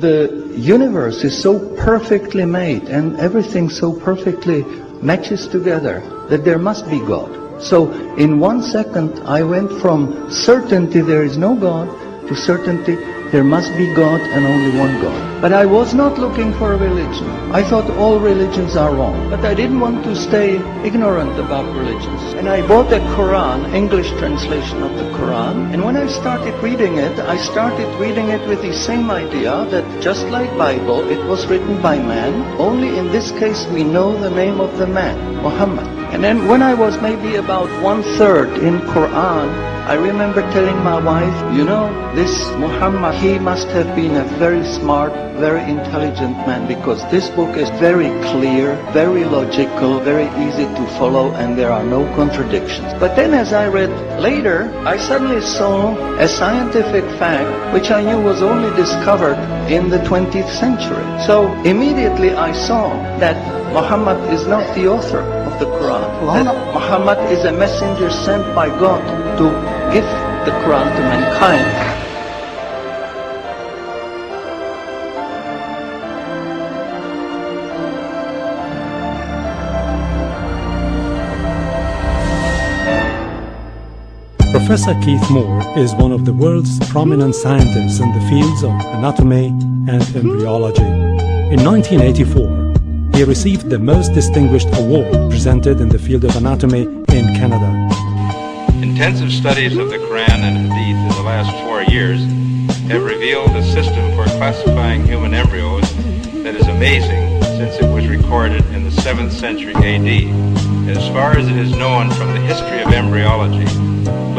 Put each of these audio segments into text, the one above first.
the universe is so perfectly made and everything so perfectly matches together that there must be God. So in 1 second I went from certainty there is no God to certainty there must be God and only one God. But I was not looking for a religion. I thought all religions are wrong. But I didn't want to stay ignorant about religions. And I bought a Quran, English translation of the Quran. And when I started reading it with the same idea that just like Bible, it was written by man. Only in this case we know the name of the man, Muhammad. And then when I was maybe about 1/3 in Quran, I remember telling my wife, you know, this Muhammad, he must have been a very smart, very intelligent man, because this book is very clear, very logical, very easy to follow, and there are no contradictions. But then as I read later, I suddenly saw a scientific fact which I knew was only discovered in the 20th century. So immediately I saw that Muhammad is not the author of the Quran, that Muhammad is a messenger sent by God to give the Quran to mankind. Professor Keith Moore is one of the world's prominent scientists in the fields of anatomy and embryology. In 1984, he received the most distinguished award presented in the field of anatomy in Canada. Intensive studies of the Quran and Hadith in the last 4 years have revealed a system for classifying human embryos that is amazing, since it was recorded in the 7th century AD. As far as it is known from the history of embryology,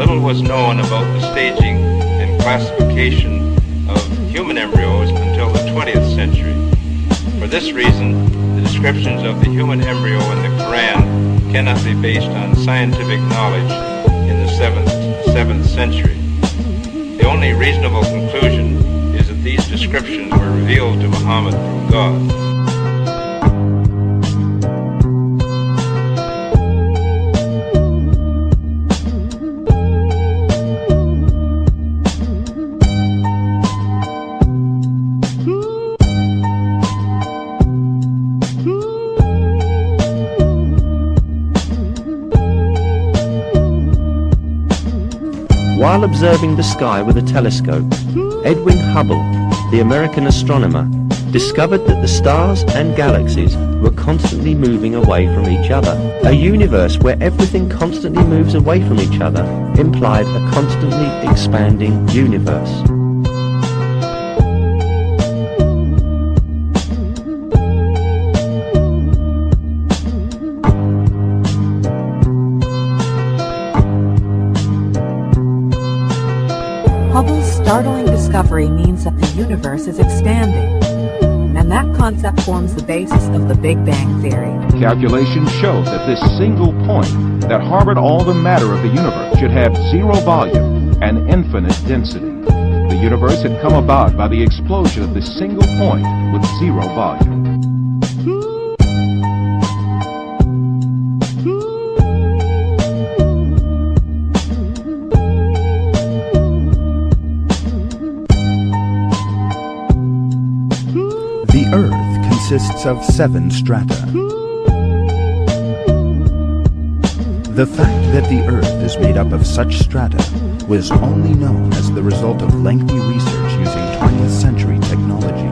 little was known about the staging and classification of human embryos until the 20th century. For this reason, the descriptions of the human embryo in the Quran cannot be based on scientific knowledge in the 7th century. The only reasonable conclusion is that these descriptions were revealed to Muhammad from God. While observing the sky with a telescope, Edwin Hubble, the American astronomer, discovered that the stars and galaxies were constantly moving away from each other. A universe where everything constantly moves away from each other implied a constantly expanding universe. Hubble's startling discovery means that the universe is expanding, and that concept forms the basis of the Big Bang Theory. Calculations show that this single point that harbored all the matter of the universe should have zero volume and infinite density. The universe had come about by the explosion of this single point with zero volume. The Earth consists of 7 strata. The fact that the Earth is made up of such strata was only known as the result of lengthy research using 20th century technology.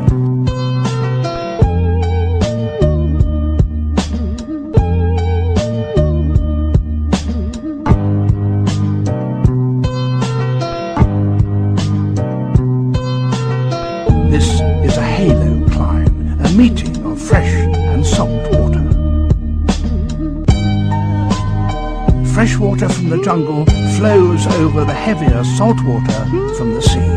This is a halo climb, a meeting of fresh and salt water. Fresh water from the jungle flows over the heavier salt water from the sea.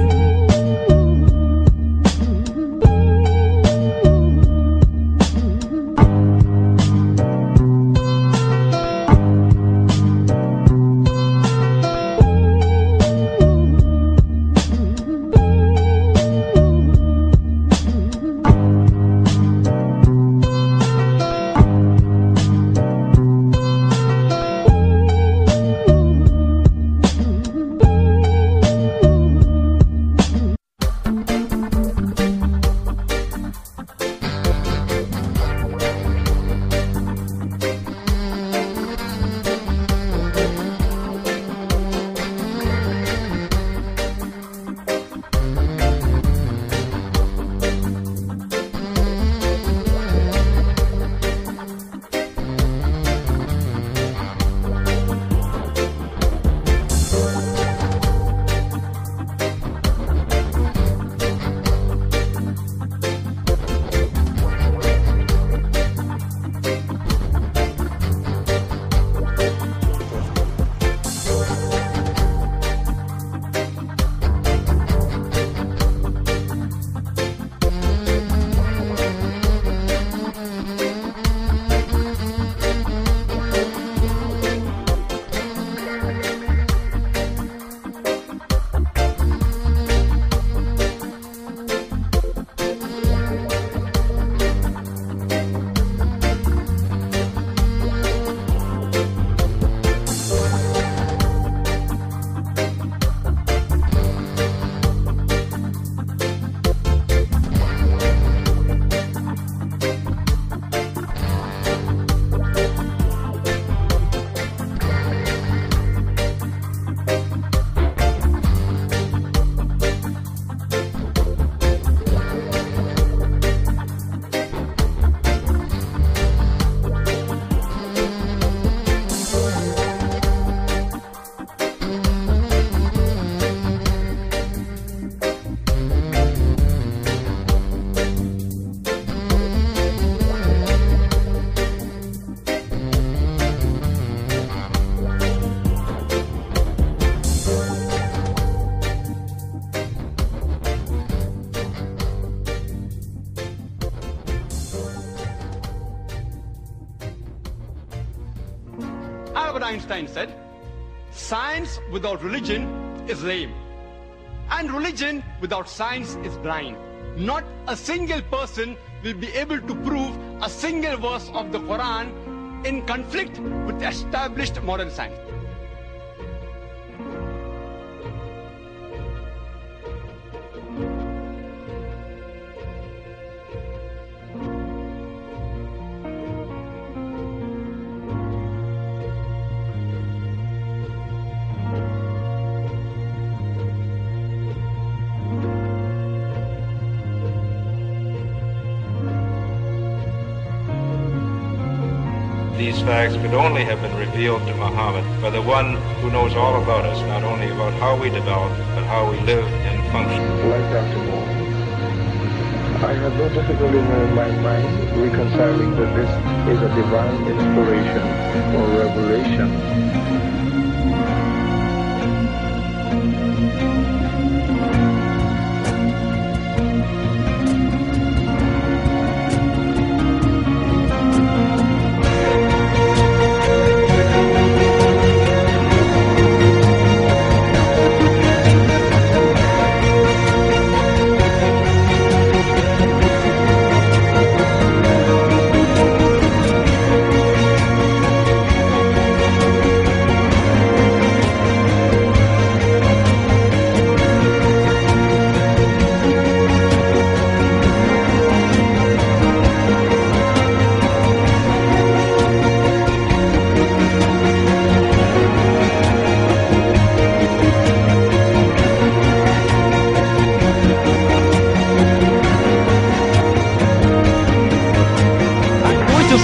Albert Einstein said, science without religion is lame, and religion without science is blind. Not a single person will be able to prove a single verse of the Quran in conflict with established modern science. These facts could only have been revealed to Muhammad by the one who knows all about us, not only about how we develop, but how we live and function. Like Dr. Moore, I have no difficulty in my mind reconciling that this is a divine inspiration or revelation.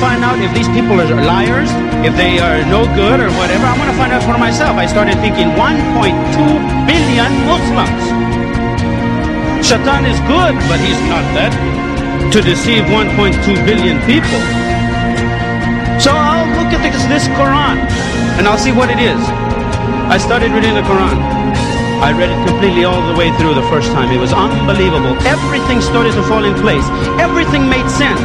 Find out if these people are liars, if they are no good or whatever. I'm going to find out for myself. I started thinking 1.2 billion Muslims. Shaitan is good, but he's not that to deceive 1.2 billion people. So I'll look at this Quran and I'll see what it is. I started reading the Quran. I read it completely all the way through the first time. It was unbelievable. Everything started to fall in place. Everything made sense.